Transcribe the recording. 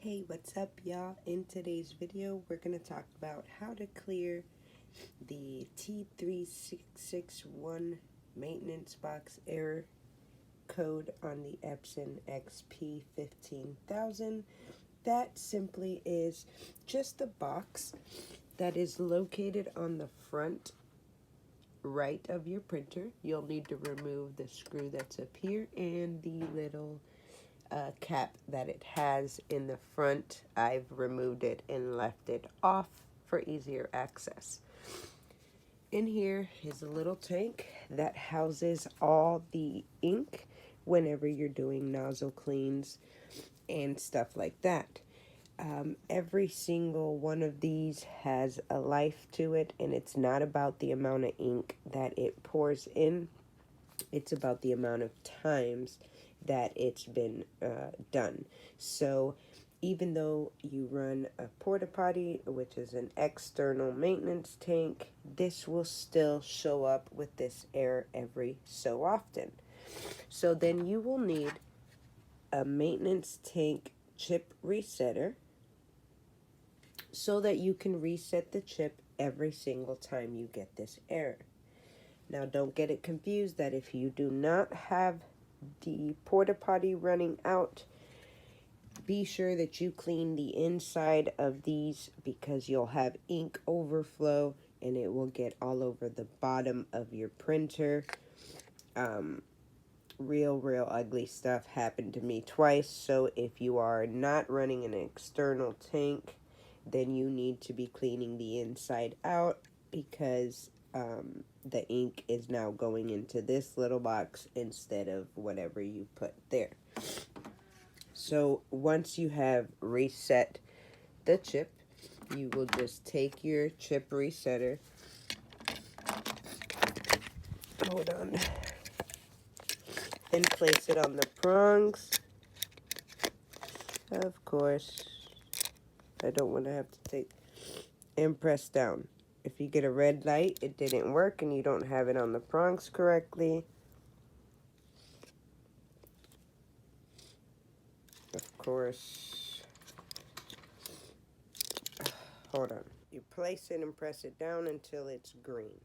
Hey, what's up, y'all? In today's video, we're going to talk about how to clear the T3661 maintenance box error code on the Epson xp15000. That simply is just a box that is located on the front right of your printer. You'll need to remove the screw that's up here and the little cap that it has in the front. I've removed it and left it off for easier access. In here is a little tank that houses all the ink whenever you're doing nozzle cleans and stuff like that. Every single one of these has a life to it, and it's not about the amount of ink that it pours in. It's about the amount of times that it's been done. So even though you run a porta potty, which is an external maintenance tank, this will still show up with this error every so often. So then you will need a maintenance tank chip resetter so that you can reset the chip every single time you get this error. Now, don't get it confused that if you do not have the porta potty running out, be sure that you clean the inside of these because you'll have ink overflow and it will get all over the bottom of your printer. Real ugly stuff happened to me twice. So if you are not running an external tank, then you need to be cleaning the inside out because the ink is now going into this little box instead of whatever you put there. So once you have reset the chip, you will just take your chip resetter, hold on, and place it on the prongs. Of course, I don't want to have to take and press down. If you get a red light, it didn't work and you don't have it on the prongs correctly. Of course, hold on. You place it and press it down until it's green.